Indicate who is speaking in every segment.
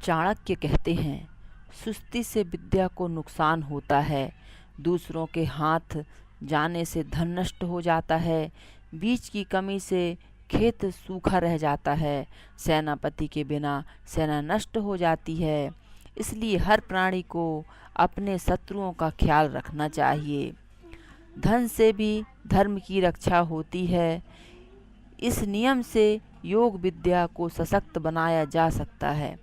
Speaker 1: चाणक्य कहते हैं, सुस्ती से विद्या को नुकसान होता है, दूसरों के हाथ जाने से धन नष्ट हो जाता है, बीज की कमी से खेत सूखा रह जाता है, सेनापति के बिना सेना नष्ट हो जाती है। इसलिए हर प्राणी को अपने शत्रुओं का ख्याल रखना चाहिए। धन से भी धर्म की रक्षा होती है। इस नियम से योग विद्या को सशक्त बनाया जा सकता है।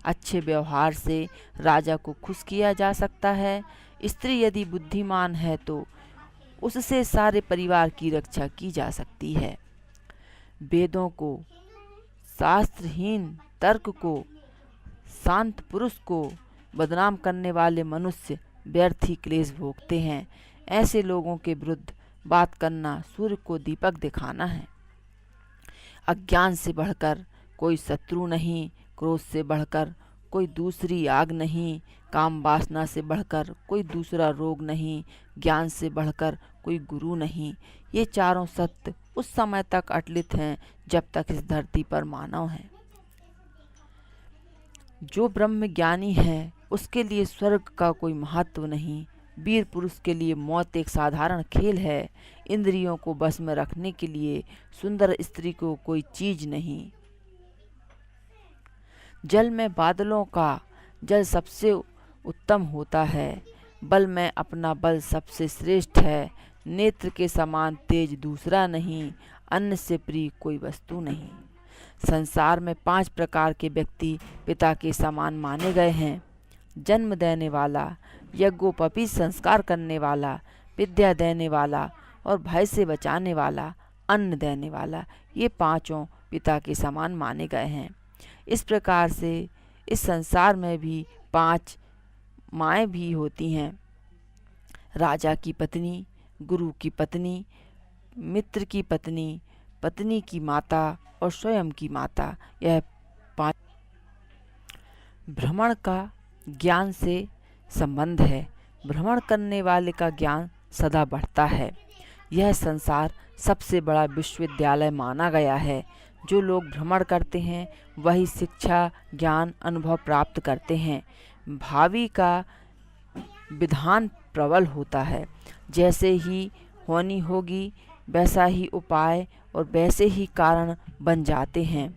Speaker 1: अच्छे व्यवहार से राजा को खुश किया जा सकता है। स्त्री यदि बुद्धिमान है तो उससे सारे परिवार की रक्षा की जा सकती है। वेदों को, शास्त्रहीन तर्क को, शांत पुरुष को बदनाम करने वाले मनुष्य व्यर्थ ही क्लेश भोगते हैं। ऐसे लोगों के विरुद्ध बात करना सूर्य को दीपक दिखाना है। अज्ञान से बढ़कर कोई शत्रु नहीं, क्रोध से बढ़कर कोई दूसरी आग नहीं, काम वासना से बढ़कर कोई दूसरा रोग नहीं, ज्ञान से बढ़कर कोई गुरु नहीं। ये चारों सत्य उस समय तक अटलित हैं जब तक इस धरती पर मानव है। जो ब्रह्म ज्ञानी है उसके लिए स्वर्ग का कोई महत्व नहीं। वीर पुरुष के लिए मौत एक साधारण खेल है। इंद्रियों को बस में रखने के लिए सुंदर स्त्री को कोई चीज नहीं। जल में बादलों का जल सबसे उत्तम होता है। बल में अपना बल सबसे श्रेष्ठ है। नेत्र के समान तेज दूसरा नहीं, अन्न से प्रिय कोई वस्तु नहीं। संसार में 5 प्रकार के व्यक्ति पिता के समान माने गए हैं। जन्म देने वाला, यज्ञोपवीत संस्कार करने वाला, विद्या देने वाला और भय से बचाने वाला, अन्न देने वाला, ये 5 पिता के समान माने गए हैं। इस प्रकार से इस संसार में भी 5 माएँ भी होती हैं। राजा की पत्नी, गुरु की पत्नी, मित्र की पत्नी, पत्नी की माता और स्वयं की माता, यह 5। भ्रमण का ज्ञान से संबंध है। भ्रमण करने वाले का ज्ञान सदा बढ़ता है। यह संसार सबसे बड़ा विश्वविद्यालय माना गया है। जो लोग भ्रमण करते हैं वही शिक्षा, ज्ञान, अनुभव प्राप्त करते हैं। भावी का विधान प्रबल होता है। जैसे ही होनी होगी वैसा ही उपाय और वैसे ही कारण बन जाते हैं।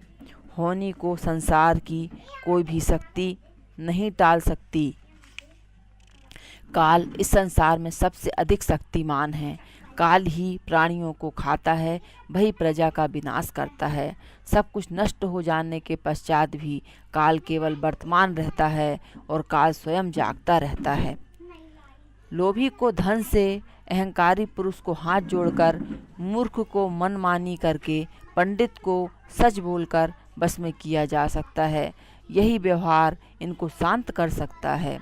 Speaker 1: होनी को संसार की कोई भी शक्ति नहीं टाल सकती। काल इस संसार में सबसे अधिक शक्तिमान है। काल ही प्राणियों को खाता है, वही प्रजा का विनाश करता है। सब कुछ नष्ट हो जाने के पश्चात भी काल केवल वर्तमान रहता है और काल स्वयं जागता रहता है। लोभी को धन से, अहंकारी पुरुष को हाथ जोड़कर, मूर्ख को मनमानी करके, पंडित को सच बोलकर बस में किया जा सकता है। यही व्यवहार इनको शांत कर सकता है।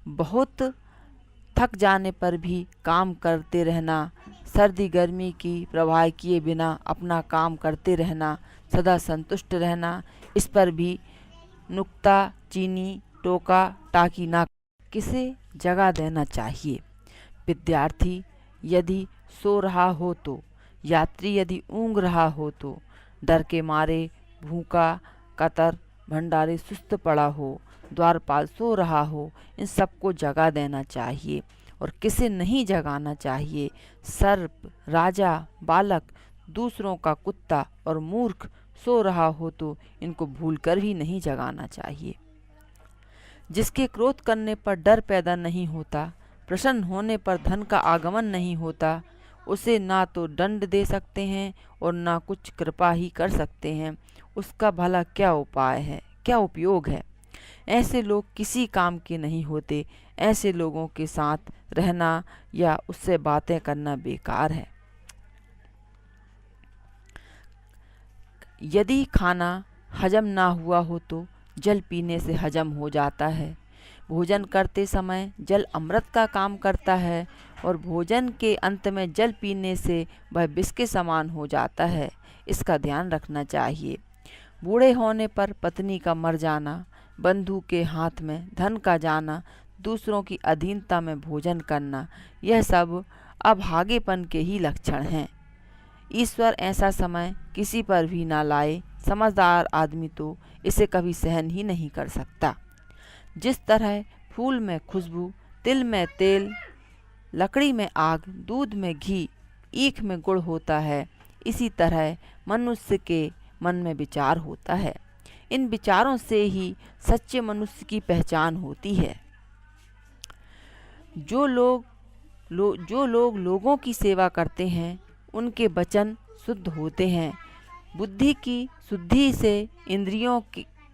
Speaker 1: बहुत थक जाने पर भी काम करते रहना, सर्दी गर्मी की परवाह किए बिना अपना काम करते रहना, सदा संतुष्ट रहना, इस पर भी नुक्ता चीनी, टोका टाकी ना किसे जगह देना चाहिए। विद्यार्थी यदि सो रहा हो तो, यात्री यदि ऊँघ रहा हो तो, डर के मारे भूखा, कतर भंडारी सुस्त पड़ा हो, द्वारपाल सो रहा हो, इन सबको जगा देना चाहिए और किसे नहीं जगाना चाहिए। सर्प, राजा, बालक, दूसरों का कुत्ता और मूर्ख सो रहा हो तो इनको भूलकर भी नहीं जगाना चाहिए। जिसके क्रोध करने पर डर पैदा नहीं होता, प्रसन्न होने पर धन का आगमन नहीं होता, उसे ना तो दंड दे सकते हैं और ना कुछ कृपा ही कर सकते हैं। उसका भला क्या उपाय है, क्या उपयोग है। ऐसे लोग किसी काम के नहीं होते। ऐसे लोगों के साथ रहना या उससे बातें करना बेकार है। यदि खाना हजम ना हुआ हो तो जल पीने से हजम हो जाता है। भोजन करते समय जल अमृत का काम करता है और भोजन के अंत में जल पीने से वह विष के समान हो जाता है। इसका ध्यान रखना चाहिए। बूढ़े होने पर पत्नी का मर जाना, बंधु के हाथ में धन का जाना, दूसरों की अधीनता में भोजन करना, यह सब अभागेपन के ही लक्षण हैं। ईश्वर ऐसा समय किसी पर भी ना लाए समझदार आदमी तो इसे कभी सहन ही नहीं कर सकता। जिस तरह फूल में खुशबू, तिल में तेल, लकड़ी में आग, दूध में घी, ईख में गुड़ होता है, इसी तरह मनुष्य के मन में विचार होता है। इन विचारों से ही सच्चे मनुष्य की पहचान होती है। जो लोग लोगों की सेवा करते हैं, उनके वचन शुद्ध होते हैं। बुद्धि की शुद्धि से, इंद्रियों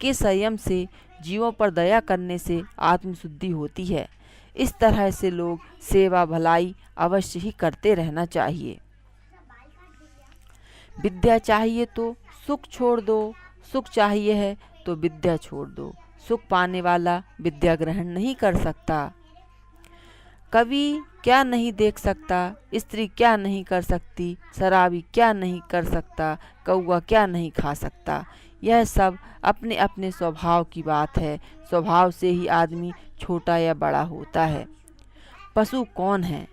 Speaker 1: के संयम से, जीवों पर दया करने से आत्मशुद्धि होती है। इस तरह से लोग सेवा भलाई अवश्य ही करते रहना चाहिए। विद्या चाहिए तो सुख छोड़ दो, सुख चाहिए है तो विद्या छोड़ दो। सुख पाने वाला विद्या ग्रहण नहीं कर सकता। कवि क्या नहीं देख सकता, स्त्री क्या नहीं कर सकती, शराबी क्या नहीं कर सकता, कौवा क्या नहीं खा सकता। यह सब अपने अपने स्वभाव की बात है। स्वभाव से ही आदमी छोटा या बड़ा होता है। पशु कौन है?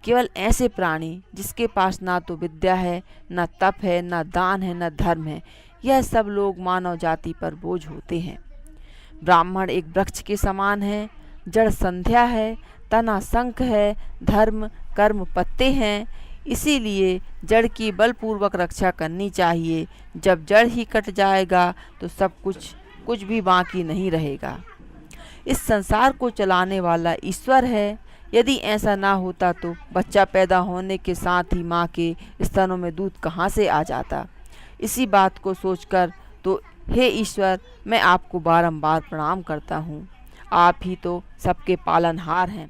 Speaker 1: केवल ऐसे प्राणी जिसके पास ना तो विद्या है, ना तप है, ना दान है, ना धर्म है। यह सब लोग मानव जाति पर बोझ होते हैं। ब्राह्मण एक वृक्ष के समान है, जड़ संध्या है, तना शंख है, धर्म कर्म पत्ते हैं। इसीलिए जड़ की बलपूर्वक रक्षा करनी चाहिए। जब जड़ ही कट जाएगा तो सब कुछ भी बाकी नहीं रहेगा। इस संसार को चलाने वाला ईश्वर है। यदि ऐसा ना होता तो बच्चा पैदा होने के साथ ही माँ के स्तनों में दूध कहाँ से आ जाता। इसी बात को सोचकर तो हे ईश्वर, मैं आपको बारंबार प्रणाम करता हूँ। आप ही तो सबके पालनहार हैं।